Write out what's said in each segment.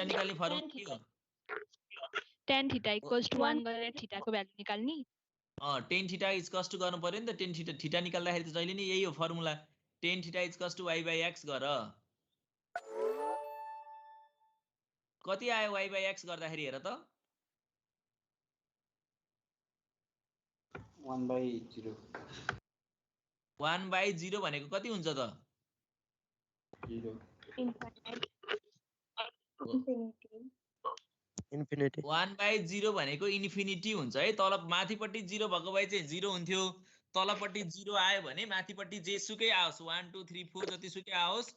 Theta निकाल्ने formula के हो? tan थीटा इक्वल्स टु 1 गरेर थीटाको भ्यालु निकाल्ने। tan थीटा इक्वल्स टु गर्नु पर्यो नि त। tan थीटा निकाल्दाखेरि त जहिले नि यही हो formula, tan theta equals to y/x गर। कति आयो y/x गर्दाखेरि हेर त? 1/0। 1/0 भनेको कति हुन्छ त? 0 इन्फिनिटी। 1/0 भनेको इन्फिनिटी हुन्छ है। तल माथिपट्टि 0 भएको भए चाहिँ 0 हुन्थ्यो, तलपट्टि 0 आयो भने माथिपट्टि जेसुकै आओस् 1 2 3 4 जतिसुकै आओस्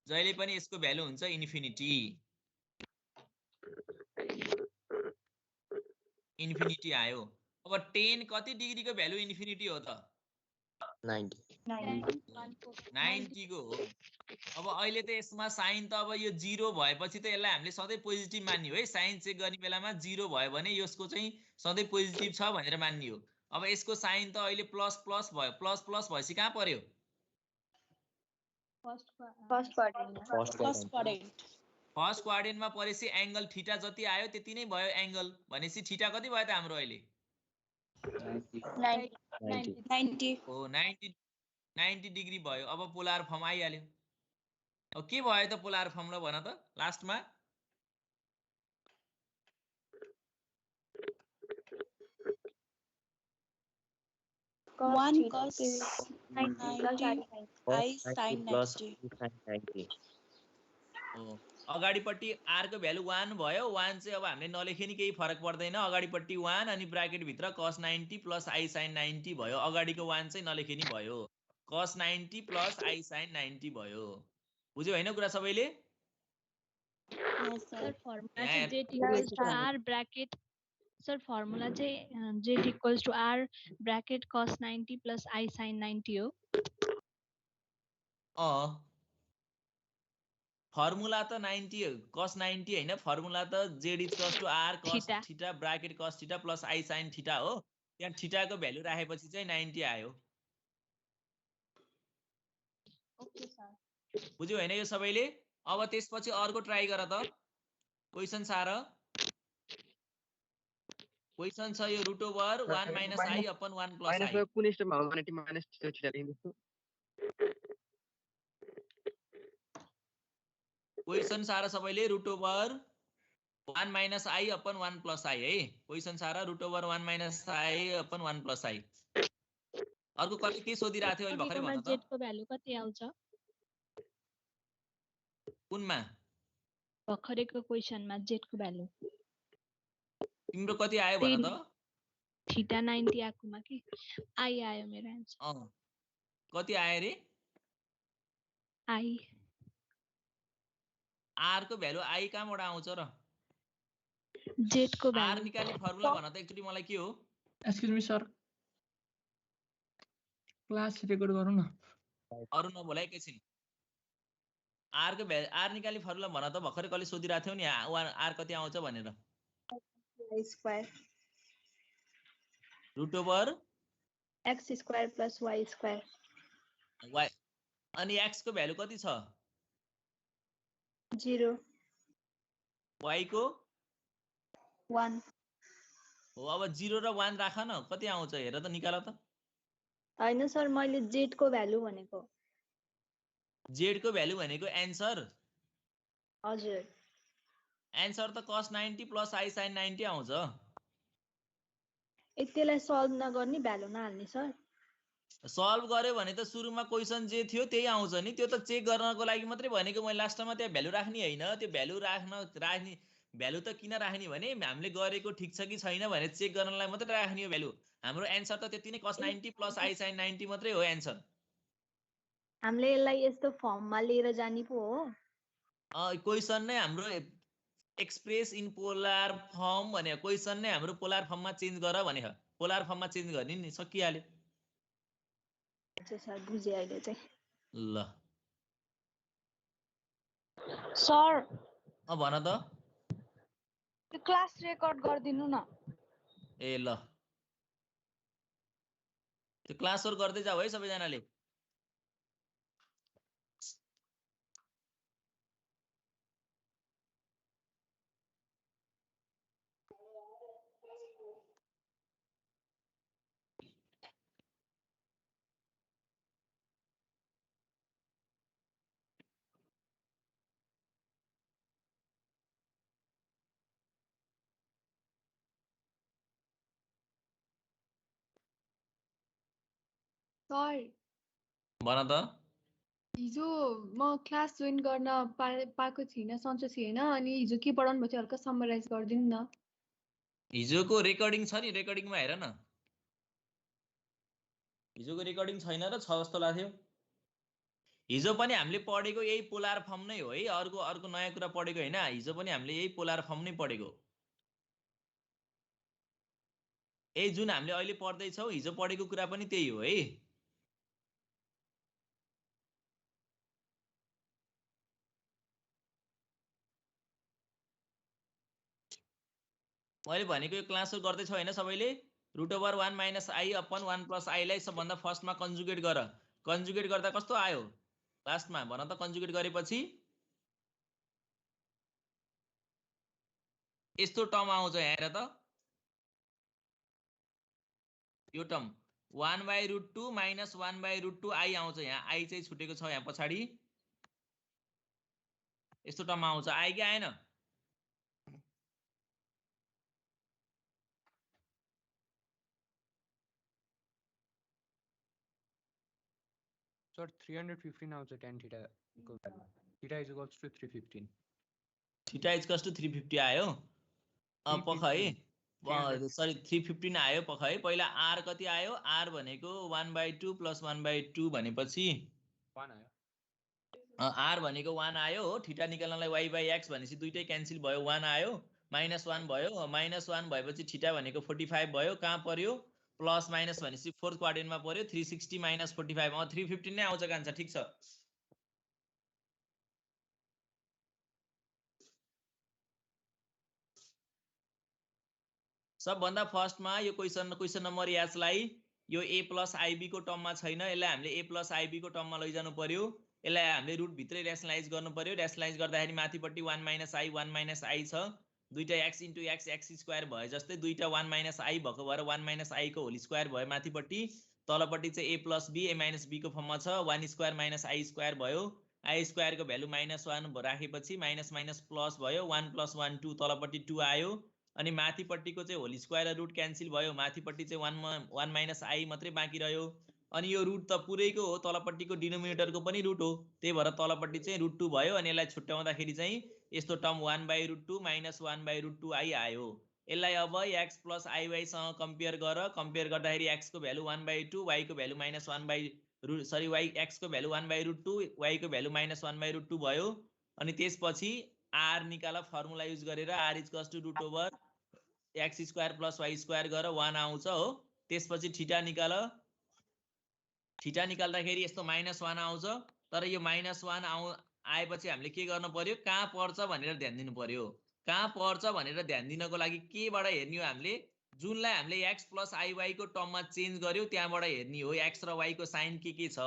जहिले पनि यसको भ्यालु हुन्छ इन्फिनिटी। इन्फिनिटी आयो। अब 10 कति डिग्रीको भ्यालु इन्फिनिटी हो त? 90 को हो। अब अहिले त यसमा साइन त अब यो 0 भएपछि त यसलाई हामीले सधैँ पोजिटिभ मान्ने हो है। साइन चेक गर्ने बेलामा 0 भयो भने यसको चाहिँ सधैँ पोजिटिभ छ भनेर मान्ने हो। अब यसको साइन त अहिले प्लस प्लस भयो, प्लस प्लस भएपछि कहाँ पर्यो? फर्स्ट क्वाड्रेन्टमा परेपछि एंगल थीटा जति आयो त्यति नै भयो एंगल। भनेपछि थीटा कति भयो त हाम्रो अहिले? 90 हो 90 डिग्री भयो। अब पोलर फर्म आइहाल्यो। अब के भयो त पोलर फर्म र भन त लास्टमा? One cos 90 I sin 90। अगाडिपट्टि r को भ्यालु 1 भयो। 1 चाहिँ अब हामीले नलेखे नि केही फरक पर्दैन। अगाडिपट्टि 1 अनि ब्राकेट भित्र cos 90 प्लस I sin 90 भयो। अगाडिको 1 चाहिँ नलेखे नि भयो। cos 90 प्लस I sin 90 भयो। बुझ्यो हैन कुरा सबैले? सर फर्मुला चाहिँ z equals to r bracket sir formula चाहिँ z equals to r bracket cos 90 plus I sin 90 हो। फर्मुला त 90 cos 90 हैन, फर्मुला त z equals to r cos theta bracket cos theta plus I sin theta हो। त्यहाँ थीटाको value राखेपछि चाहिँ 90 आयो। Okay sir. बुझ्यो हैन यो सबैले? अब त्यसपछि अर्को ट्राई गर त। क्वेशन छ र? क्वेशन छ यो root over 1 minus I upon 1 plus I। Minus कुन स्टेपमा हो भने माइनस थीटा लेख्दिछु। क्वेशन छ र सबैले root over 1 minus I upon 1 plus I है। क्वेशन छ र root over 1 minus I upon 1 plus I। अर्को कति के सोधिरा थियो अहिले भर्खरै भन त? z को भ्यालु कति आउँछ? कुनमा? भर्खरैको क्वेशनमा z को भ्यालु। तिम्रो कति आयो भन त? थीटा 90 आकोमा के I आयो मेरो आन्सर। कति आयो रे? I r को भ्यालु I कहाँबाट आउँछ र? z को भ्यालु। r निकाल्ने फर्मुला भन त एकचोटी मलाई के हो? Excuse me sir, class record गरौँ न। अरु नबोला एकैछिन। r को भ्यालु r निकाल्ने फर्मुला भन त। भर्खरै कसले सोधिरा थियो नि r कति आउँछ भनेर। Square root over x square plus y square. y अनि x को भ्यालु कति छ? 0। y को 1 हो। अब 0 र 1 राख न, कति आउँछ हेर त, निकाल त। हैन सर, मैले z को भ्यालु भनेको। z को भ्यालु भनेको एन्सर? हजुर। एन्सर त cos 90 प्लस I sin 90 आउँछ। त्यसलाई सल्भ नगर्ने भ्यालु नहाल्ने सर? सल्भ गर्यो भने त सुरुमा क्वेशन जे थियो त्यही आउँछ नि। त्यो त चेक गर्नको लागि मात्रै भनेको मैले लास्टमा त्यहाँ भ्यालु राख्ने हैन। त्यो भ्यालु राख्ने भ्यालु त किन राख्ने भने हामीले गरेको ठीक छ कि छैन भने चेक गर्नलाई मात्रै राख्ने हो भ्यालु। हाम्रो एन्सर त त्यति नै cos 90 प्लस I sin 90 मात्रै हो एन्सर। हामीले यसलाई यस्तो फर्ममा लिएर जानी पो हो। क्वेशन नै हाम्रो एक्सप्रेस इन पोलर फर्म भने क्वेशन नै हाम्रो पोलर फर्ममा चेन्ज गर भने हो। पोलर फर्ममा चेन्ज गर्ने नि, सकिहाल्यो। अच्छा सर, बुझे अहिले चाहिँ। ल सर भन त। त्यो क्लास रेकर्ड गर्दिनु न। ए ल, त्यो क्लासहरु गर्दै जाऊ है सबैजनाले। सर भन त हिजो म क्लास जोइन गर्न पाएको थिइनँ, सन्चो थिएन, अनि हिजो के पढाउनु भएको थियो हल्का समराइज गरिदिनु न। हिजोको रेकर्डिङ छ नि, रेकर्डिङमा हेर न। हिजोको रेकर्डिङ छैन र छ जस्तो लाग्थ्यो। हिजो पनि हामीले पढेको यही पोलार फर्म नै हो है, अर्को नयाँ कुरा पढेको हैन। हिजो पनि हामीले यही पोलार फर्म नै पढेको। यही जुन हामीले अहिले पढ्दैछौँ हिजो पढेको कुरा पनि त्यही हो है। मैले भनेको यो क्लास गर्दैछौ हैन सबैले? √1 - i अपन 1 + i लाई सबभन्दा फर्स्टमा कन्जुगेट गर। कन्जुगेट गर्दा कस्तो आयो लास्टमा भन त? कन्जुगेट गरेपछि यस्तो टर्म आउँछ यहाँ हेर त। यो टर्म 1/√2 - 1/√2 i आउँछ यहाँ। i चाहिँ छुटेको छ यहाँ पछाडी। यस्तो टर्म आउँछ। आयो कि आएन? सर 315 आउँछ tan थीटा को value. Theta is equals to 315। Theta is equals to 350 आयो। पख है, सरी 315 आयो पख है। पहिला r कति आयो? r भनेको 1/2 + 1/2 भनेपछि 1 आयो। r भनेको 1 आयो हो। थीटा निकाल्नलाई y/x भनेपछि दुईटै क्यान्सल भयो, 1 आयो। -1 भयो, -1 भएपछि थीटा भनेको 45 भयो। कहाँ पर्यो? प्लस माइनस भनेपछि फोर्थ क्वाड्रेन्टमा पर्यो। 360 - 45 315 नै आउँछ कान्छ। ठीक छ। सबभन्दा फर्स्टमा यो क्वेसन नम्बर यासलाई यो a + ib को टर्ममा छैन, यसलाई हामीले a + ib को टर्ममा लैजानु पर्यो। यसलाई हामीले रुट भित्रै र्यासनलाइज गर्नु पर्यो। र्यासनलाइज गर्दाखेरि माथिपट्टि 1 - i 1 - i छ। दुईटा x * x x² भयो जस्तै दुईटा 1 - i भएको भएर 1 - i को होल स्क्वायर भयो माथिपट्टि। तलपट्टि चाहिँ a + b a - b को फर्ममा छ। 1² - i² भयो। i² को भ्यालु -1 राखेपछि माइनस माइनस प्लस भयो। 1 + 1 2 तलपट्टि 2 आयो। अनि माथिपट्टिको चाहिँ होल स्क्वायर र रुट क्यान्सल भयो। माथिपट्टि चाहिँ 1 - i मात्रै बाँकी रह्यो। अनि यो रुट त पुरैको हो, तलपट्टिको डिनोमिनेटरको पनि रुट हो, त्यही भएर तलपट्टि चाहिँ √2 भयो। अनि यसलाई छुट्याउँदाखेरि चाहिँ यस्तो टर्म 1/√2 - 1/√2 i आयो। यसलाई अब x + iy सँग कम्पेयर गर। कम्पेयर गर्दाखेरि x को भ्यालु 1/2, y को भ्यालु x को भ्यालु 1/√2, y को भ्यालु -1/√2 भयो। अनि त्यसपछि r निकाल फर्मुला युज गरेर। r = √x² + y² गर 1 आउँछ हो। त्यसपछि थीटा निकाल। थीटा निकाल्दाखेरि यस्तो -1 आउँछ। तर यो -1 आएपछि हामीले के गर्नु पर्यो? कहाँ पर्छ भनेर ध्यान दिनु पर्यो। कहाँ पर्छ भनेर ध्यान दिनको लागि केबाट हेर्ने हो? हामीले जुनलाई हामीले x + iy को टर्ममा चेन्ज गर्यो त्यहाँबाट हेर्ने हो। x र y को साइन के छ?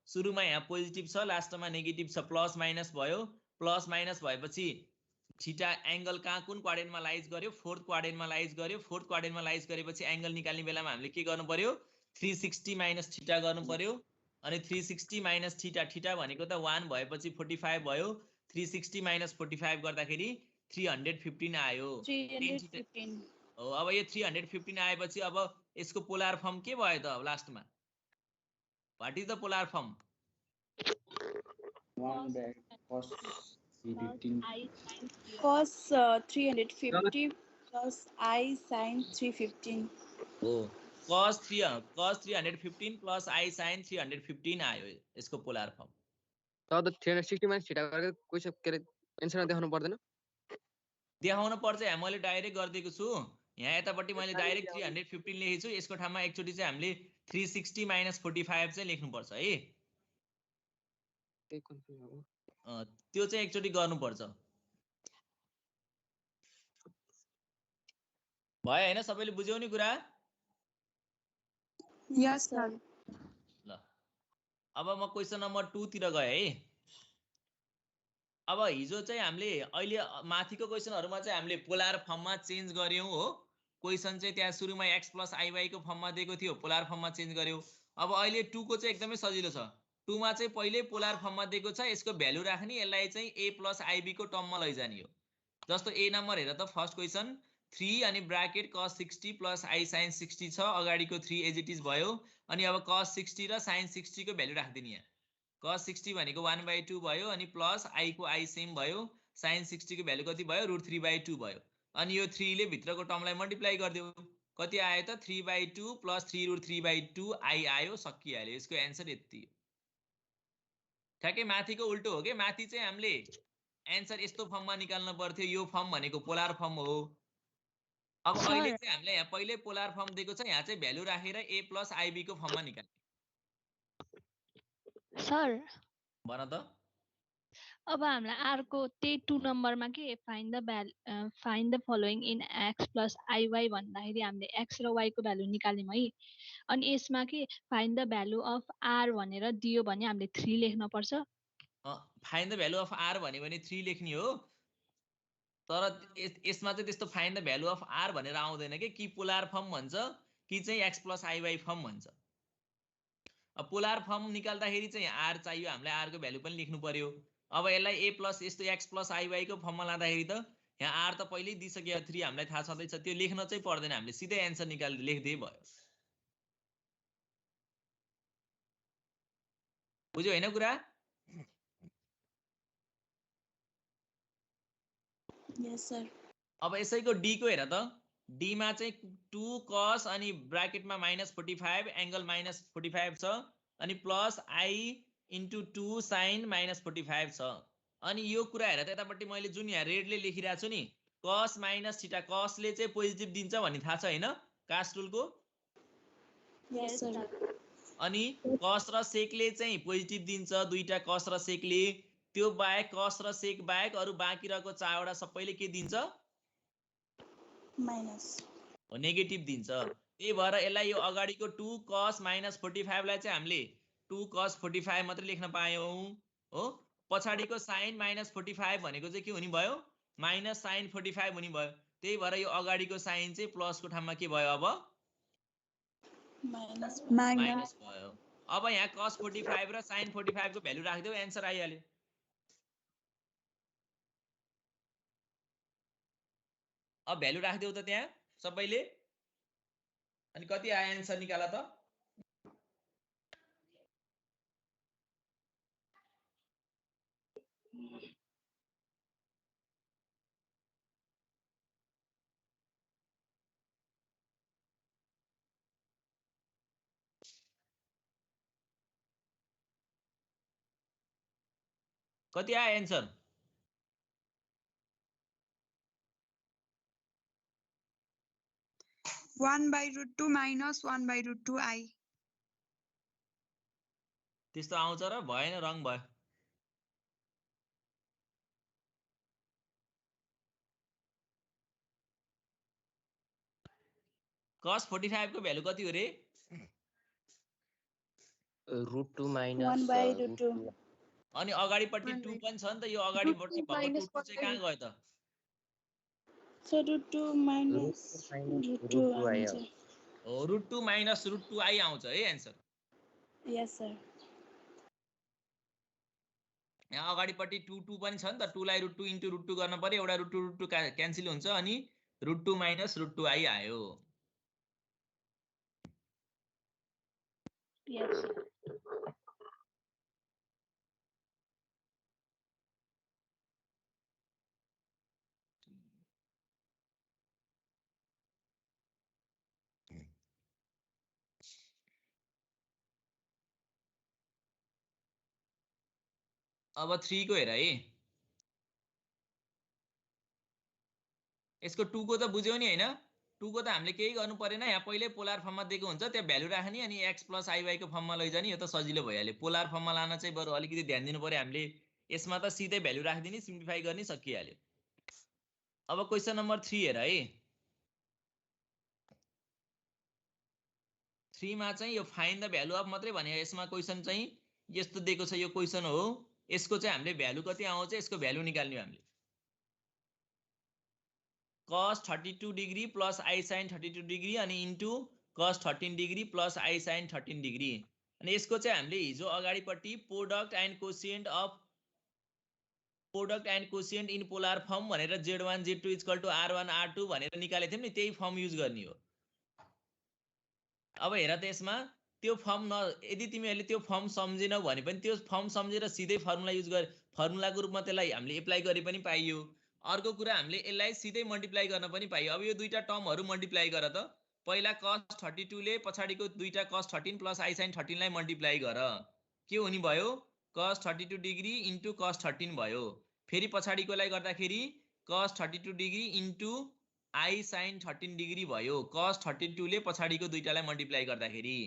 सुरुमा यहाँ पोजिटिभ छ, लास्टमा नेगेटिभ छ। प्लस माइनस भयो। प्लस माइनस भएपछि थीटा एंगल कहाँ कुन क्वाड्रेन्टमा लाइज गर्यो? फोर्थ क्वाड्रेन्टमा लाइज गर्यो। फोर्थ क्वाड्रेन्टमा लाइज गरेपछि एंगल निकाल्ने बेलामा हामीले के गर्नु पर्यो? 360 - थीटा गर्नु पर्यो। अनि 360 - थीटा, थीटा भनेको त 1 भएपछि 45 भयो। 360 - 45 गर्दाखेरि 315 आयो। 315 हो। अब यो 315 आएपछि अब यसको पोलार फर्म के भयो त? अब लास्टमा what is the polar form? 1/cos 315 cos 350 plus I sin 315 हो। cos 315 plus I sin 315 आयो यसको पोलार फर्म। त 360 - थीटा गरेर क्वेशन के रे एन्सर देखाउनु पर्दैन? देखाउनु पर्छ। यहाँ मैले डाइरेक्ट गरिदिएको छु। यहाँ यतापट्टि मैले डाइरेक्ट 315 लेखेको छु। यसको ठाउँमा एकचोटि चाहिँ हामीले 360 - 45 चाहिँ लेख्नुपर्छ है। त्यही कन्फ्युज हो। त्यो चाहिँ एकचोटि गर्नुपर्छ। भयो हैन? सबैले बुझ्यौ नि कुरा? yes sir ल अब म क्वेसन नम्बर 2 तिर गए है। अब हिजो चाहिँ हामीले अहिले माथिको क्वेसनहरुमा चाहिँ हामीले पोलार फर्ममा चेन्ज गर्यौं हो। क्वेसन चाहिँ त्यहाँ सुरुमा x + iy को फर्ममा दिएको थियो, पोलार फर्ममा चेन्ज गर्यौं। अब अहिले 2 को चाहिँ एकदमै सजिलो छ। 2 मा चाहिँ पहिले पोलार फर्ममा दिएको छ, यसको भ्यालु राख्ने, यसलाई चाहिँ a + ib को टर्ममा लैजाने हो। जस्तो ए नम्बर हेर त फर्स्ट क्वेसन 3 अनि bracket cos 60 plus i sin 60 छ अगाडिको 3 एज इट इज भयो अनि अब cos 60 र sin 60 को भ्यालु राख्दिनु यहाँ cos 60 भनेको 1/2 भयो अनि प्लस i को i सेम भयो sin 60 को भ्यालु कति भयो √3/2 भयो अनि यो 3 ले भित्रको टर्मलाई मल्टिप्लाई गर्दियो कति आयो त 3/2 प्लस 3√3/2 i आयो सकिहाल्यो यसको आन्सर यति हो ठ्याक्कै माथिको उल्टो हो के माथि चाहिँ हामीले आन्सर यस्तो फर्ममा निकाल्न पर्थ्यो यो फर्म भनेको पोलर फर्म हो अब अहिले चाहिँ हामीले यहाँ पहिले पोलर फर्म दिएको छ यहाँ चाहिँ भ्यालु राखेर a + ib को फर्ममा निकाल्ने सर भन त अब हामीलाई r को त्यही 2 नम्बरमा के find the following in x + iy भन्दाखेरि हामीले x र y को भ्यालु निकाल्यौं है अनि यसमा के find the value of r भनेर दियो भने हामीले 3 लेख्न पर्छ find the value of r भन्यो भने 3 लेख्ने हो तर यसमा चाहिँ त्यस्तो find the value of r भनेर आउँदैन कि पोलर फर्म भन्छ कि चाहिँ x + iy फर्म भन्छ अब पोलर फर्म निकाल्दाखेरि चाहिँ r चाहियो हामीलाई r को भ्यालु पनि लेख्नु पर्यो अब यसलाई a + यस्तो x + iy को फर्ममा लाँदाखेरि त यहाँ r त पहिल्यै दिइसक्यो 3 हामीलाई थाहा छँदैछ त्यो लेख्न चाहिँ पर्दैन हामीले सिधै आन्सर लेख्दै भयो बुझ्यो हैन कुरा यस सर अब यसैको d को हेर त d मा चाहिँ 2 cos अनि ब्राकेटमा -45 एंगल -45 छ अनि प्लस i * 2 sin -45 छ अनि यो कुरा हेर त यतापट्टि मैले जुन यहाँ रेडले लेखिरा छु नि cos - थीटा cos ले चाहिँ पोजिटिभ दिन्छ भन्ने थाहा छ हैन कास्ट रुलको यस सर अनि cos र sec ले चाहिँ पोजिटिभ दिन्छ दुईटा cos र sec ले त्यो बाहेक cos र sec बाहेक अरु बाँकी रहेको चारवटा सबैले के दिन्छ माइनस हो नेगेटिभ दिन्छ त्यही भएर यसलाई यो अगाडिको 2 cos -45 लाई चाहिँ हामीले 2 cos 45 मात्र लेख्न पायौं हो पछाडीको sin -45 भनेको चाहिँ के हुने भयो -sin 45 हुने भयो त्यही भएर यो अगाडिको sin चाहिँ प्लसको ठाउँमा के भयो अब माइनस भयो अब यहाँ cos 45 र sin 45 को भ्यालु राख्दियौ आन्सर आइहाल्यो अब भ्यालु राख्दियौ त त्यहाँ सबैले अनि कति आयो आन्सर निकाला त कति आयो आन्सर (1/√2 - 1/√2 i) त्यस्तो आउँछ र भएन रङ भयो cos 45 को भ्यालु कति हो रे √2 - 1/√2 अनि अगाडिपट्टि 2 पनि छ नि त यो अगाडिपट्टि भएको 2 चाहिँ कहाँ गयो त So √2 - √2 आउँछ हो √2 - √2 i आउँछ है आन्सर यस सर यहाँ अगाडिपट्टि 2 2 पनि छ नि त 2 लाई √2 * √2 गर्न पर्यो एउटा √2 क्यान्सल हुन्छ अनि √2 - √2 i आयो यस अब 3 को हेर है यसको 2 को त बुझ्यौ नि हैन 2 को त हामीले केही गर्नु परेन यहाँ पहिले पोलर फर्ममा दिएको हुन्छ त्यहाँ भ्यालु राख्ने अनि x + iy को फर्ममा लैजाने यो त सजिलो भइहाल्यो पोलर फर्ममा लान चाहिँ बरु अलिकति ध्यान दिनु पर्यो हामीले यसमा त सिधै भ्यालु राख्दिने सिम्प्लिफाई गर्ने सकिहाल्यो अब क्वेशन नम्बर 3 हेर है 3 मा चाहिँ यो फाइन्ड द भ्यालु अफ मात्रै भने यसमा क्वेशन चाहिँ यस्तो दिएको छ यो क्वेशन हो यसको चाहिँ हामीले भ्यालु कति आउँछ यसको भ्यालु निकाल्ने हामीले cos 32 degree plus i sin 32 degree अनि into cos 13 degree plus i sin 13 degree अनि यसको चाहिँ हामीले हिजो अगाडिपट्टि product and quotient of product and quotient in polar form भनेर Z1 Z2 equal to R1 R2 भनेर निकालेको थियौँ नि, त्यही फर्म युज गर्ने हो। अब हेर त यसमा त्यो फर्म यदि तिमीहरूले त्यो फर्म सम्झेनौ भने पनि त्यो फर्म सम्झेर सिधै फर्मुला युज गरे फर्मुलाको रूपमा त्यसलाई हामीले एप्लाई गरे पनि पाइयो। अर्को कुरा हामीले यसलाई सिधै मल्टिप्लाई गर्न पनि पाइयो। अब यो दुईटा टर्महरू मल्टिप्लाई गर त। पहिला cos 32 ले पछाडिको दुईटा cos 13 प्लस i sin 13 लाई मल्टिप्लाई गर, के हुने भयो cos 32 डिग्री इन्टु cos 13 भयो। फेरि पछाडिकोलाई गर्दाखेरि cos 32 degree into i sin 13 degree भयो। cos 32 ले पछाडिको दुईटालाई मल्टिप्लाई गर्दाखेरि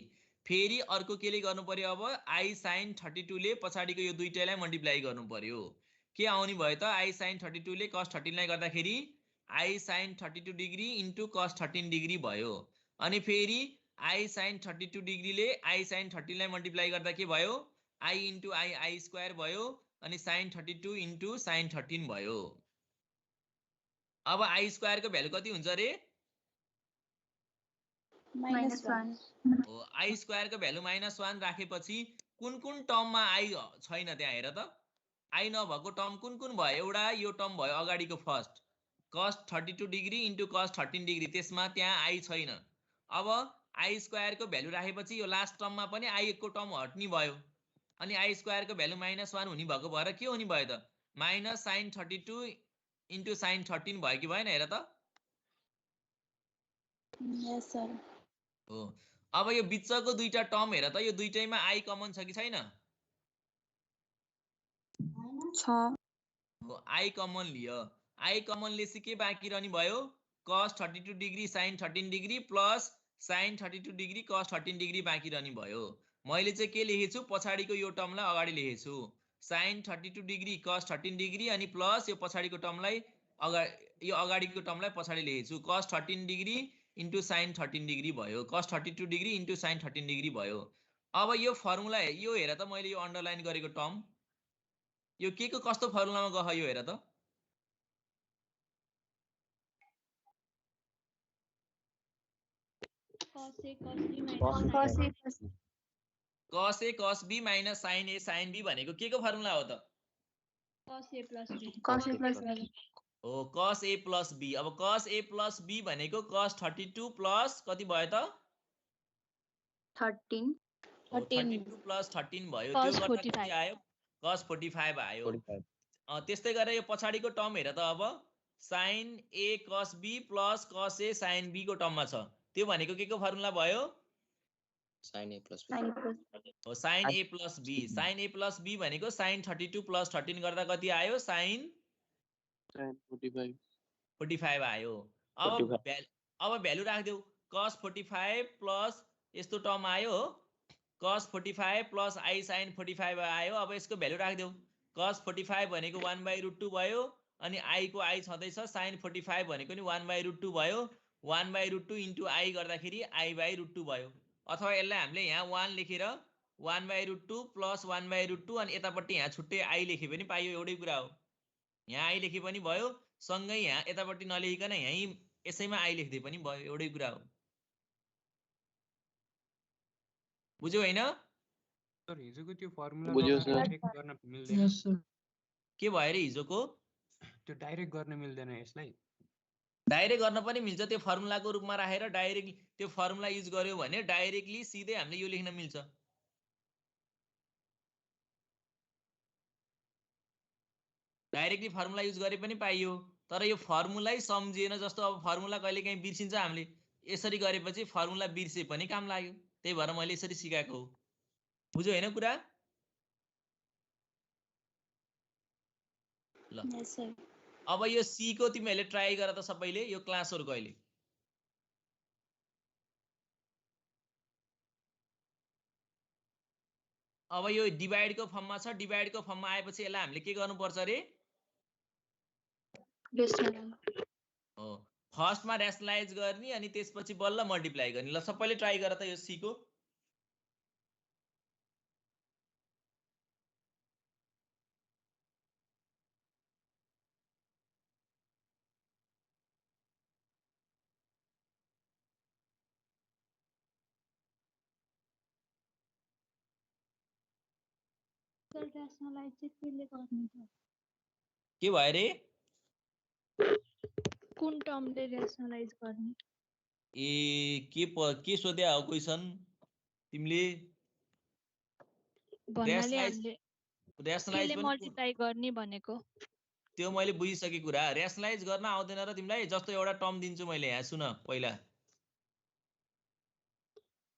फेरि अर्को केले गर्नु पर्यो, अब i sin 32 ले पछाडिको यो दुईटालाई मल्टिप्लाई गर्नु पर्यो। के आउने भयो त i sin 32 ले cos 13 लाई गर्दाखेरि i sin 32 degree into cos 13 degree भयो। अनि फेरि i sin 32 डिग्री ले i sin 13 लाई मल्टिप्लाई गर्दा के भयो i इन्टु i स्क्वायर भयो। अनि sin 32 इन्टु sin 13 भयो। अब i स्क्वायर को भ्यालु कति हुन्छ रे? -1 हो, i स्क्वायर को भ्यालु -1 राखेपछि कुन कुन टर्ममा i छैन त्यहाँ हेर त। i नभएको टर्म कुन कुन भयो? एउटा यो टर्म भयो अगाडिको first cos 32 degree into cos 13 degree, त्यसमा त्यहाँ i छैन। अब i स्क्वायर को भ्यालु राखेपछि यो लास्ट टर्ममा पनि i को टर्म हट्ने भयो। अनि i स्क्वायर को भ्यालु -1 हुने भएको भएर के हुने भयो त माइनस sin 32 इन्टु sin 13 भयो कि भएन हेर त। Yes sir. हो, अब यो बिचको दुईटा टर्म हेर त, यो दुईटैमा i कमन छ कि छैन? हो, i कमन लियो। i कमन लेसी के बाँकी रहने भयो cos 32 degree sin 13 degree plus sin 32 degree cos 13 degree बाँकी रहने भयो। मैले चाहिँ के लेखेछु पछाडिको यो टर्मलाई अगाडि लेखेछु sin 32 डिग्री cos 13 डिग्री अनि प्लस यो पछाडिको टर्मलाई यो अगाडिको टर्मलाई पछाडि लेखेछु cos 13 degree into sin 13 degree भयो। cos 32 degree into sin 13 degree भयो। अब यो फर्मुला यो हेर त, मैले यो अन्डरलाइन गरेको टर्म यो के को कस्तो फर्मुलामा गयो हेर त। cos a cos b minus sin a sin b भनेको के को फर्मुला हो त? cos a plus b हो, cos a plus b। अब cos a plus b भनेको cos 32 प्लस कति भयो त 13 हो, 32 प्लस 13 भयो। Cos त्यो गर्दा 45 कति आयो cos 45 आयो। 45 त्यस्तै गरेर यो पछाडिको टर्म हेर त, अब sin a cos b plus cos a sin b को टर्ममा छ, त्यो भनेको के को फर्मुला भयो sin a plus b हो, sin a plus b। sin a plus b भनेको sin 32 प्लस 13 गर्दा कति आयो sin 45 आयो। अब भ्यालु राख्देऊ cos 45 प्लस यस्तो टर्म आयो हो, cos 45 प्लस i sin 45 आयो। अब यसको भ्यालु राख्देऊ cos 45 भनेको 1/√2 भयो। अनि i को i छँदैछ, sin 45 भनेको नि 1/√2 भयो। 1/√2 इन्टु i गर्दाखेरि i/√2 भयो। अथवा यसलाई हामीले यहाँ 1 लेखेर 1/√2 प्लस 1/√2 अनि यतापट्टि यहाँ छुट्टै i लेखे पनि पाइयो, एउटै कुरा हो। यहाँ i लेखे पनि भयो, सँगै यहाँ यतापट्टि नलेखिकन यही यसैमा i लेख्दै पनि भयो, एउटै कुरा हो। बुझ्यौ हैन? सर हिजोको त्यो फर्मुला डाइरेक्ट गर्न मिल्दैन। यस सर। के भयो रे हिजोको? त्यो डाइरेक्ट गर्न मिल्दैन यसलाई। डाइरेक्ट गर्न पनि मिल्छ, त्यो फर्मुलाको रूपमा राखेर डाइरेक्टली त्यो फर्मुला युज गर्यो भने डाइरेक्टली सिधै हामीले यो लेख्न मिल्छ। डाइरेक्टली फर्मुला युज गरे पनि पाइयो, तर यो फर्मुलै सम्झिएन जस्तो। अब फर्मुला कहिले काहीँ बिर्सिन्छ हामीले, यसरी गरेपछि फर्मुला बिर्से पनि काम लाग्यो, त्यही भएर मैले यसरी सिकाएको हो। बुझ्यौ हैन कुरा? ल Yes sir. अब यो सी को तिमीहरूले ट्राई गर त सबैले, यो क्लासहरु कहिले अब यो डिभाइड को फर्ममा छ। डिभाइड को फर्ममा आएपछि यसलाई हामीले के गर्नुपर्छ रे? हो, फर्स्टमा र्यासनलाइज गर्ने अनि त्यसपछि बल्ल मल्टिप्लाई गर्ने। ल सबैले ट्राई गर त यो सी को। सर र्यासनलाइज चाहिँ केले गर्ने त? के भयो रे? कुन टर्मले रेसनलाइज गर्ने? के सोध्या हो क्वेसन तिमीले? भन्नाले हामीले रेसनलाइज केले पनि मल्टिप्लाई गर्ने भनेको। त्यो मैले बुझिसके कुरा। रेसनलाइज गर्न आउँदैन र तिमीलाई? जस्तो एउटा टर्म दिन्छु मैले यहाँ, सुन पहिला।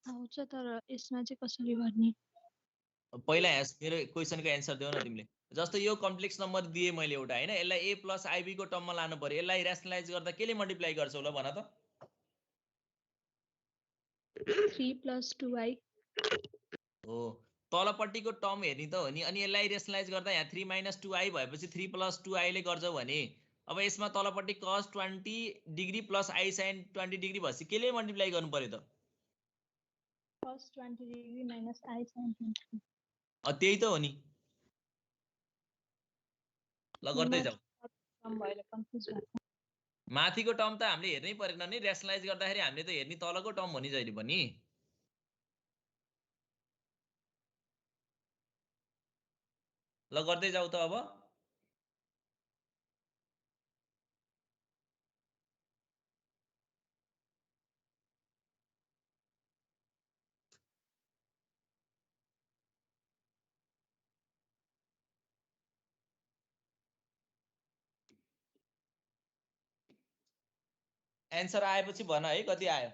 आउँछ तर यसमा चाहिँ कसरी गर्ने? पहिला यहाँ मेरो क्वेसनको एन्सर देऊ न तिमीले। जस्तो यो कम्प्लेक्स नम्बर दिए मैले एउटा हैन, यसलाई a + ib को टर्ममा लानु पर्यो। यसलाई रेसनलाइज गर्दा केले मल्टिप्लाई गर्छौ ल भन त? 3 + 2i हो, तलपट्टिको टर्म हेर्ने त हो नि। अनि यसलाई रेसनलाइज गर्दा यहाँ 3 - 2i भएपछि 3 + 2i ले गर्छौ भने अब यसमा तलपट्टि cos 20 degree + i sin 20 degree भएपछि केले मल्टिप्लाई गर्नु पर्यो त? cos 20 degree - i sin 20। त्यही त हो नि। ल गर्दै जाऊ। टर्म भएर कन्फ्युज भएको। माथिको टर्म त हामीले हेर्नै परेन नि। रेसनलाइज गर्दाखेरि हामीले त हेर्ने तलको टर्म हो नि जहिले पनि। ल गर्दै जाऊ त अब। एन्सर आएपछि भन है कति आयो।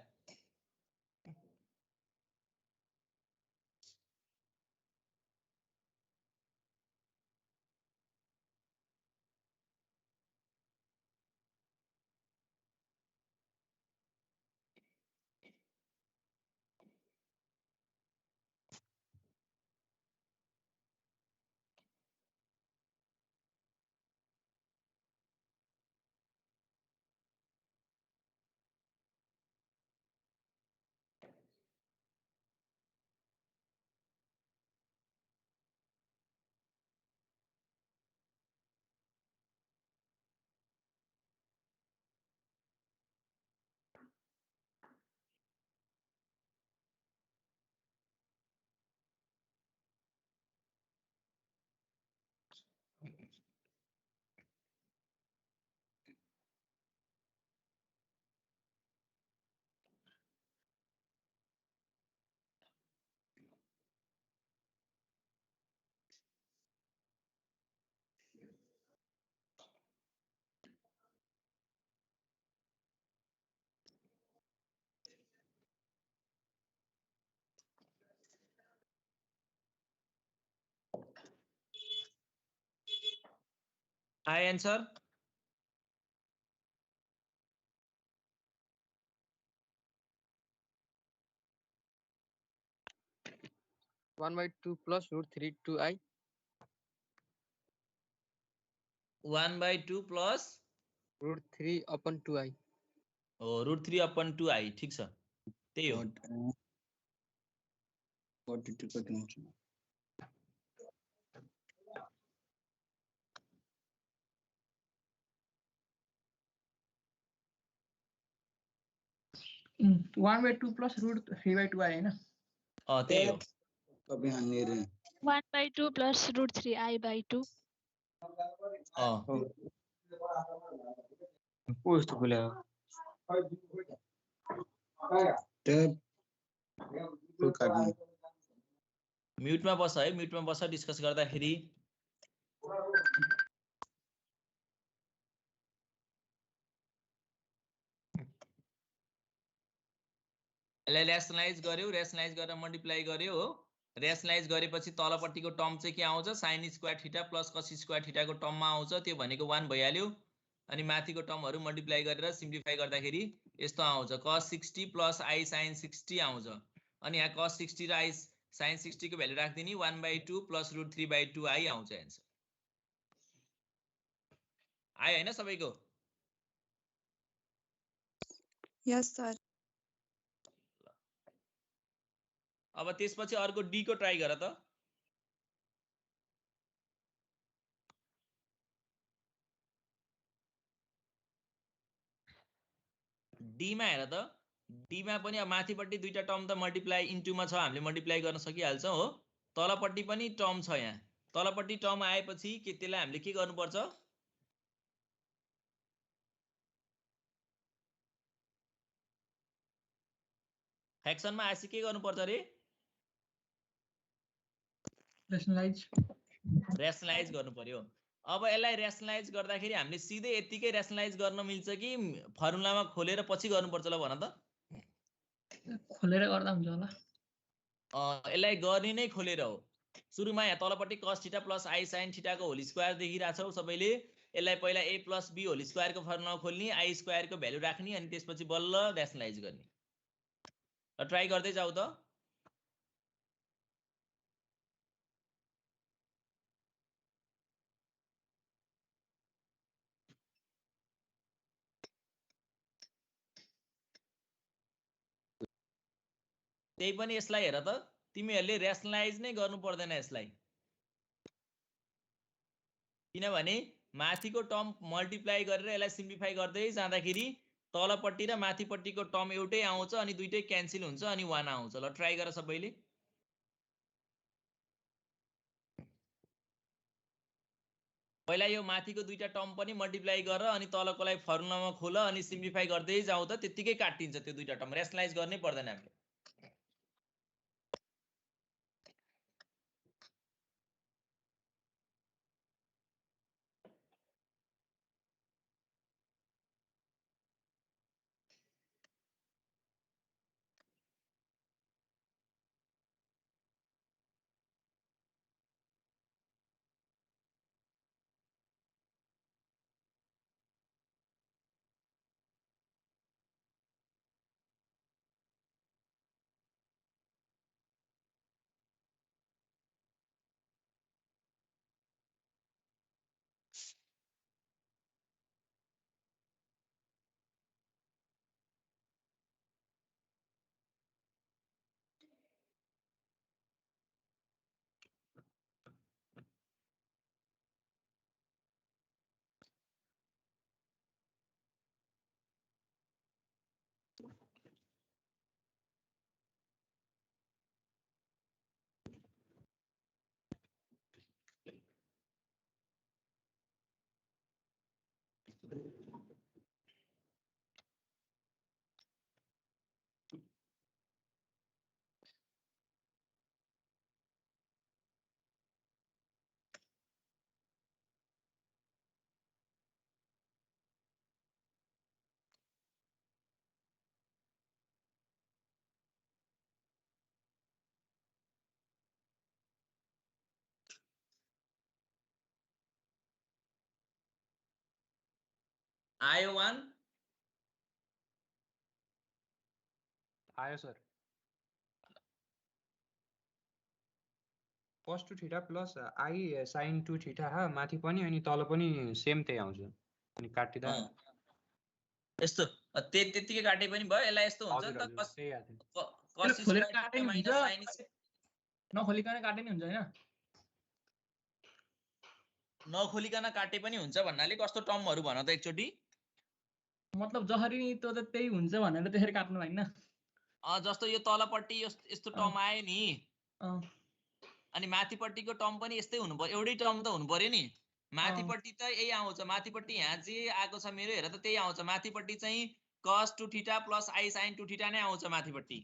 आयो answer? One by 2 + √3 2i 1/2 plus √3 upon 2i। हो, √3/2i। ठीक छ, त्यही हो। 42 कति हुन्छ? Mm, 1/2 + √3/2i हैन? त्यही हो। कपी हान्ने रे 1/2 + √3i/2। को यस्तो बोल्यो? म्युटमा बस है, म्युटमा बस डिस्कस गर्दाखेरि। यसलाई रेसनलाइज गर्यो, रेसनलाइज गरेर मल्टिप्लाई गर्यो हो। रेसनलाइज गरेपछि तलपट्टिको टर्म चाहिँ के आउँछ? sin square theta plus cos square थीटाको टर्ममा आउँछ। त्यो भनेको 1 भइहाल्यो। अनि माथिको टर्महरू मल्टिप्लाई गरेर सिम्प्लिफाई गर्दाखेरि यस्तो आउँछ, cos 60 + i sin 60 आउँछ। अनि यहाँ cos 60 र i sin 60 को भ्यालु राख्दिने 1/2 + √3/2i आउँछ एन्सर। आयो हैन सबैको? यस सर। अब त्यसपछि अर्को डी को ट्राई गर त। डी मा हेर त। डी मा पनि अब माथिपट्टि दुईटा टर्म त मल्टिप्लाई इन्टुमा छ, हामीले मल्टिप्लाई गर्न सकिहाल्छौं हो। तलपट्टि पनि टर्म छ। यहाँ तलपट्टि टर्म आएपछि के त्यसलाई हामीले के गर्नुपर्छ? फ्र्याक्सनमा आएपछि के गर्नुपर्छ अरे रेसनलाइज रेसनलाइज गर्नु पर्यो। अब यसलाई रेसनलाइज गर्दाखेरि हामीले सिधै यतिकै रेसनलाइज गर्न मिल्छ कि फर्मुलामा खोलेर पछि गर्नुपर्छ ल भन त? खोलेर गर्दा हुन्छ होला। यसलाई गर्ने नै खोलेर हो। सुरुमा यहाँ तलपट्टि cos theta plus i sin theta को होल स्क्वायर देखिरहेको छौ सबैले। यसलाई पहिला a plus b whole square को फर्मुलामा खोल्ने, i स्क्वायर को भ्यालु राख्ने, अनि त्यसपछि बल्ल रेसनलाइज गर्ने। ल ट्राई गर्दै जाऊ त। त्यही पनि यसलाई हेर त, तिमीहरूले रेसनलाइज नै गर्नु पर्दैन यसलाई, किनभने माथिको टर्म मल्टिप्लाई गरेर यसलाई सिम्प्लिफाई गर्दै जाँदाखेरि तलपट्टि र माथिपट्टिको टर्म एउटै आउँछ अनि दुईटै क्यान्सल हुन्छ अनि 1 आउँछ। ल ट्राई गर सबैले। पहिला यो माथिको दुईटा टर्म पनि मल्टिप्लाई गर अनि तलकोलाई फर्मुलामा खोल अनि सिम्प्लिफाई गर्दै जाऊ त, त्यतिकै काटिन्छ त्यो दुईटा टर्म, रेसनलाइज गर्नै पर्दैन हामीले। आयो 1 आयो sir. cos 2 theta plus i sin 2 theta ह माथि पनि अनि तल पनि सेम त्यही आउँछ अनि काटिदा यस्तो त्यतिकै काटे पनि भयो। यसलाई यस्तो हुन्छ नि त, त्यही आथे। cos खोलेर स्क्वायर काटे थीटा नि माइनस हुन्छ, sin स्क्वायर, नखोलिकन काटे नि हुन्छ हैन? नखोलिकन काटे पनि हुन्छ भन्नाले कस्तो टर्महरु भन त एकचोटी। मतलब जसरी त्यो त त्यही हुन्छ भनेर त्यसरी काट्नु हैन? जस्तो यो तलपट्टि यस्तो टर्म आयो नि, अनि माथिपट्टिको टर्म पनि यस्तै हुनु पर्यो, एउटै टर्म त हुनु पर्यो नि। माथिपट्टि त यही आउँछ, माथिपट्टि यहाँ जे आएको छ मेरो हेर त त्यही आउँछ। माथिपट्टि चाहिँ cos 2 theta plus i sin 2 theta नै आउँछ माथिपट्टि।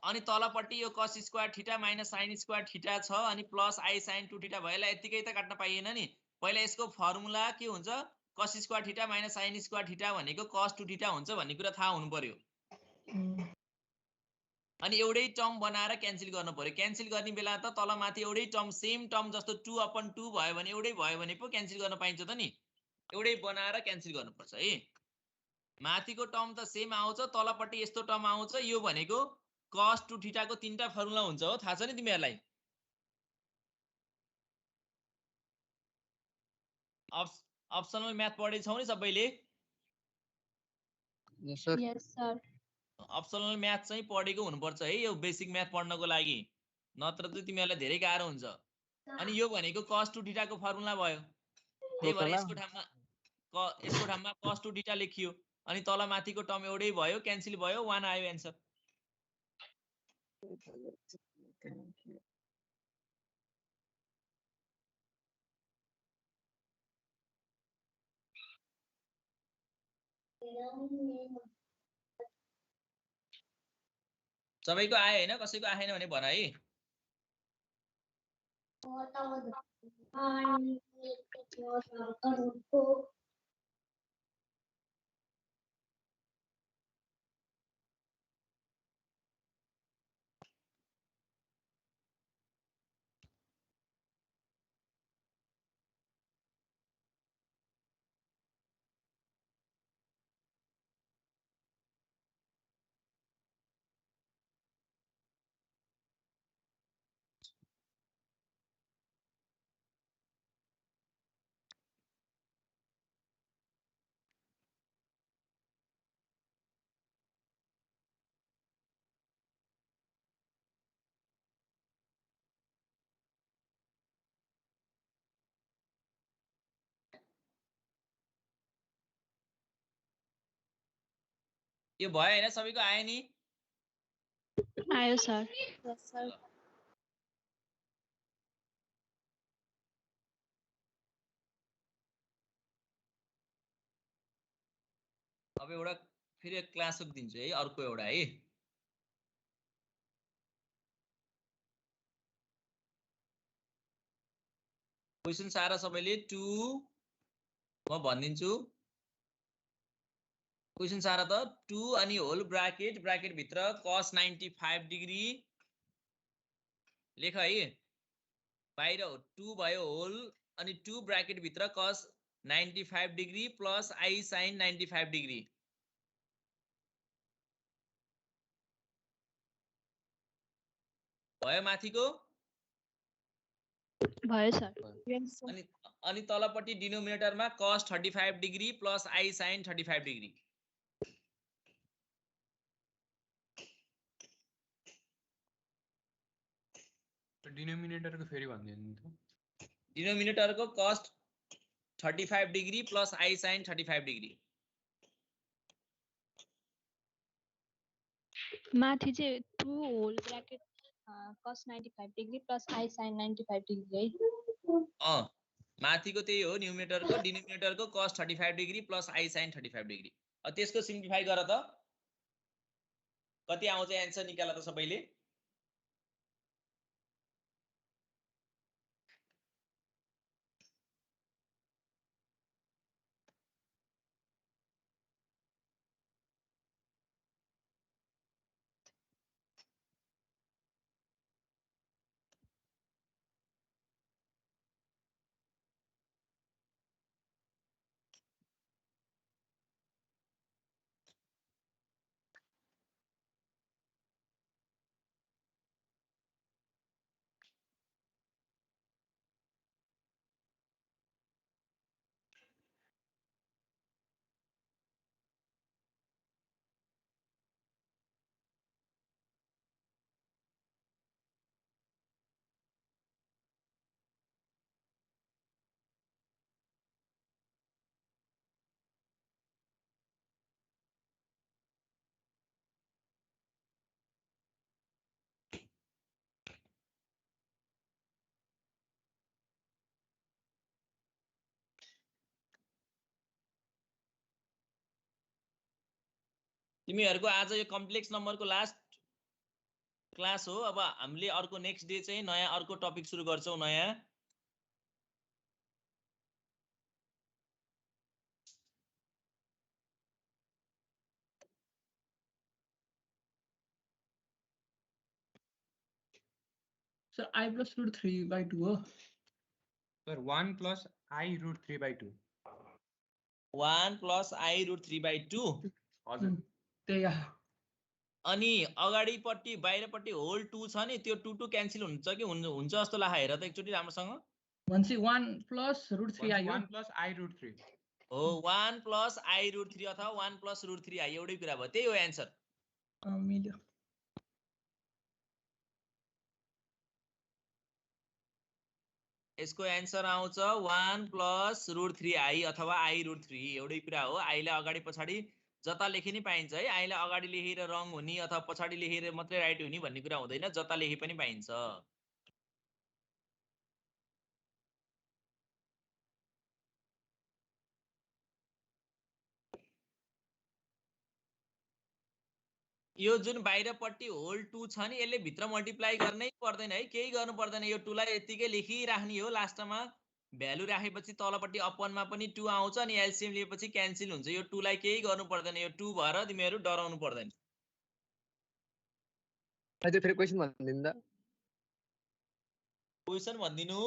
अनि तलपट्टि यो cos square theta minus sin square theta छ अनि प्लस i sin 2 थीटा भयो। यतिकै त काट्न पाइएन नि। पहिला यसको फर्मुला के हुन्छ, cos square theta minus sin square theta भनेको cos 2 थीटा हुन्छ भन्ने कुरा थाहा हुनु पर्यो। अनि एउटै टर्म बनाएर क्यान्सल गर्नु पर्यो। क्यान्सल गर्ने बेला त तल माथि एउटै टर्म सेम टर्म जस्तो 2/2 भयो भने एउटै भयो भने पो क्यान्सल गर्न पाइन्छ त नि। एउटै बनाएर क्यान्सल गर्नुपर्छ है। माथिको टर्म त सेम आउँछ, तलपट्टि यस्तो टर्म आउँछ। यो भनेको cos 2 थीटा को तीनटा फर्मुला हुन्छ हो, थाहा छ नि तिमीहरूलाई? अप्सनल म्याथ पढेछौ नि सबैले? यस सर। यस सर। अप्सनल म्याथ चाहिँ पढेको हुनुपर्छ है यो बेसिक म्याथ पढ्नको लागि, नत्र चाहिँ तिमीहरूलाई धेरै गाह्रो हुन्छ। अनि यो भनेको cos 2 थीटा को फर्मुला भयो, त्यही भएर यसको ठाउँमा cos 2 थीटा लेखियो। अनि तल माथिको टर्म एउटै भयो, क्यान्सल भयो, 1 आयो एन्सर। सबैको आयो हैन कसैको आएन भने भन है यो भयो हैन सबैको आयो नि आयो सर अब एउटा फेरि क्लास वर्क दिन्छु है अर्को एउटा है क्वेशन सारा सबैले 2 म भनिदिन्छु क्वेशन सारा त 2 अनि होल ब्राकेट भित्र cos 95 डिग्री लेख है बाहिर 2 भयो होल अनि 2 ब्राकेट भित्र cos 95 degree plus I sin 95 degree भयो माथिको भयो सर अनि तलपट्टि डिनोमिनेटरमा cos 35 degree plus I sin 35 degree डिनोमिनेटरको फेरि भन्दिनु त डिनोमिनेटरको cos 35 degree plus I sin 35 degree माथि चाहिँ 2 whole bracket cos 95 degree plus I sin 95 degree है माथिको त्यही हो न्युमिनेटरको डिनोमिनेटरको cos 35 degree plus I sin 35 degree अब त्यसको सिम्प्लिफाई गर त कति आउँछ आन्सर निकाल त सबैले तिमीहरुको आज यो कम्प्लेक्स नम्बरको लास्ट क्लास हो अब हामीले अर्को नेक्स्ट डे चाहिँ नयाँ अर्को टपिक सुरु गर्छौं नयाँ सर I plus root 3/2 हो sir 1 plus I root 3/2 1 plus I root 3/2 हजुर त्यही हो अनि अगाडिपट्टि बाहिरपट्टि होल 2 छ नि त्यो 2 2 क्यान्सल हुन्छ कि हुन्छ जस्तो लाग्छ हेर त एकचोटी राम्रोसँग भनेपछि 1 plus root 3I हो 1 plus I root 3 हो 1 plus I root 3 अथवा 1 plus root 3I एउटै कुरा भयो त्यही हो आन्सर मिल्यो यसको आन्सर आउँछ 1 plus root 3I अथवा I root 3 एउटै कुरा हो I लाई अगाडि पछाडी जता लेखे नि पाइन्छ है I लाई अगाडि लेखेर रङ हुने अथवा पछाडी लेखेर मात्रै राइट हुने भन्ने कुरा हुँदैन जता लेखे पनि पाइन्छ यो जुन बाहिरपट्टि होल 2 छ नि यसले भित्र मल्टिप्लाई गर्नै पर्दैन है, केही गर्नु पर्दैन। यो 2 लाई यतिकै लेखिराख्ने हो, लास्टमा भ्यालु राखेपछि तलपट्टि अपनमा पनि 2 आउँछ अनि एलसीएम लिएपछि क्यान्सल हुन्छ। यो 2 लाई केही गर्नु पर्दैन, यो 2 भएर तिमीहरू डराउनु पर्दैन। त्यो फेरि क्वेशन भनिदिनु त। क्वेशन भनिदिनु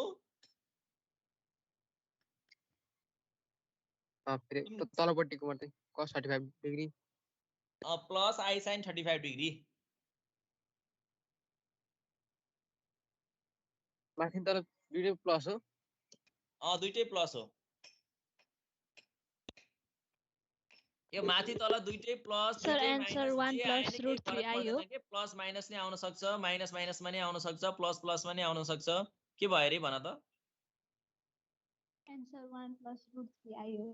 फेरि तलपट्टिको मात्रै cos 35 degree plus I sine 35 degree. माथि तल दुईटै प्लस हो। दुईटै प्लस हो। यो माथि तल दुईटै प्लस सर दुईटै एन्सर माइनस 1 जे plus आएन केही root 3 फरक I हो। पर्दैन के, प्लस माइनस नै आउन सक्छ, माइनस माइनसमा नै आउन सक्छ, प्लस प्लसमा नै आउन सक्छ। के भयो रे भन त? एन्सर 1 plus root 3 I हो।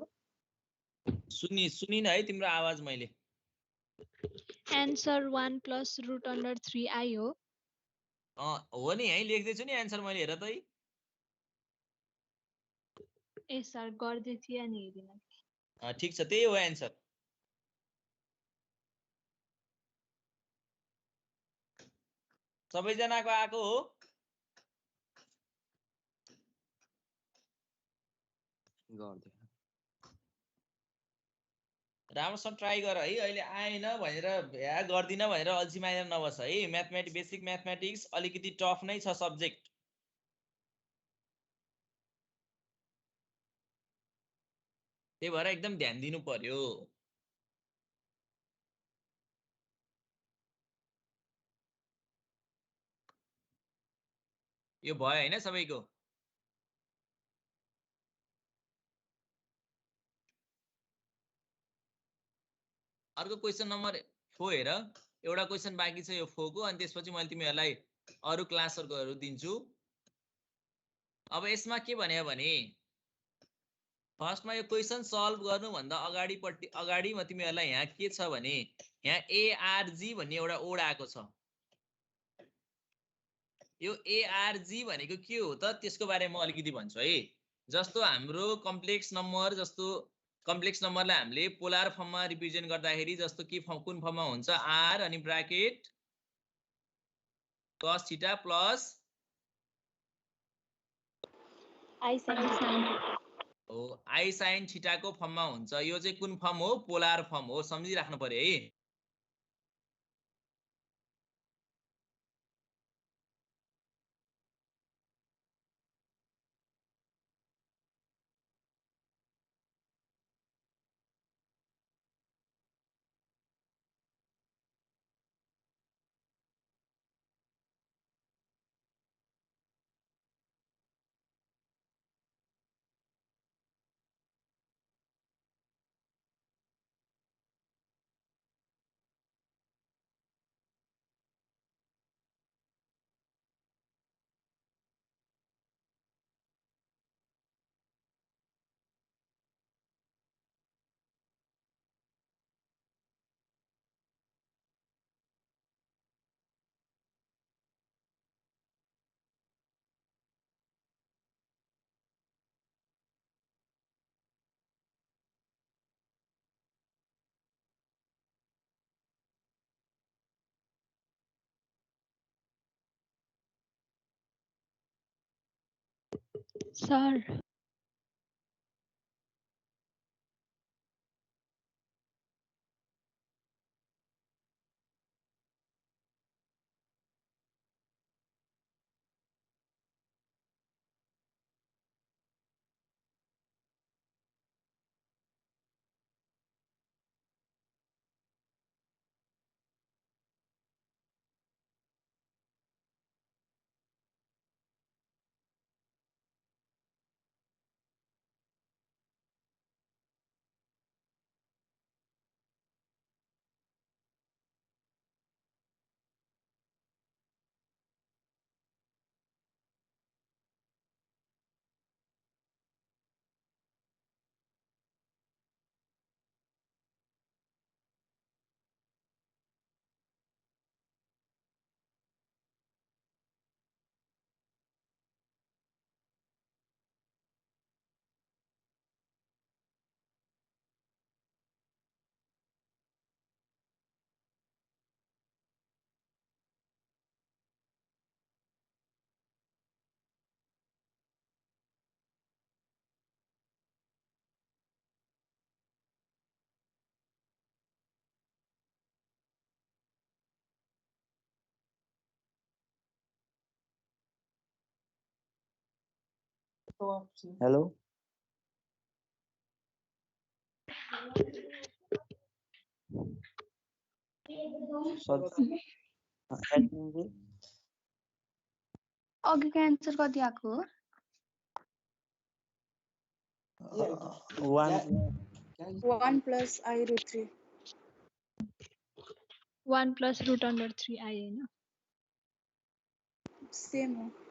सुनिन है तिम्रो आवाज मैले। Answer 1 plus root under 3 I हो। हो नि, यही लेख्दैछु नि एन्सर मैले, हेर त है। ए सर गर्दै थिएँ अनि हेरिन। ठिक छ, त्यही हो एन्सर। सबैजनाको आएको हो? राम्रोसँग ट्राई गर है। अहिले आएन भनेर भ्या गर्दिन भनेर अल्छी मानेर नबस है। बेसिक म्याथमेटिक्स अलिकति टफ नै छ सब्जेक्ट। त्यही भएर एकदम ध्यान दिनु पर्यो। यो भयो हैन सबैको? अर्को क्वेशन नम्बर 4 हेर। एउटा क्वेशन बाँकी छ यो 4 को, अनि त्यसपछि मैले तिमीहरूलाई अरू क्लासहरुको दिन्छु। अब यसमा के भन्यो भने फर्स्टमा यो क्वेशन सल्भ गर्नु भन्दा अगाडि म तिमीहरूलाई यहाँ के छ भने यहाँ एआरजी भन्ने एउटा ओड आएको छ। यो एआरजी भनेको के हो त त्यसको बारेमा अलिकति भन्छु है। जस्तो हाम्रो कम्प्लेक्स नम्बरलाई हामीले पोलर फर्ममा रिप्रेजेन्ट गर्दाखेरि जस्तो कि कुन फर्ममा हुन्छ आर अनि bracket cos theta plus I sine थीटाको फर्ममा हुन्छ। यो चाहिँ कुन फर्म हो? पोलर फर्म हो, सम्झिराख्नु पर्यो है। सर हेलो सर एडमिन जी अघिको एन्सर कति आएको हो 1 plus I root 3. 1 plus root under 3 I होइन Same हो.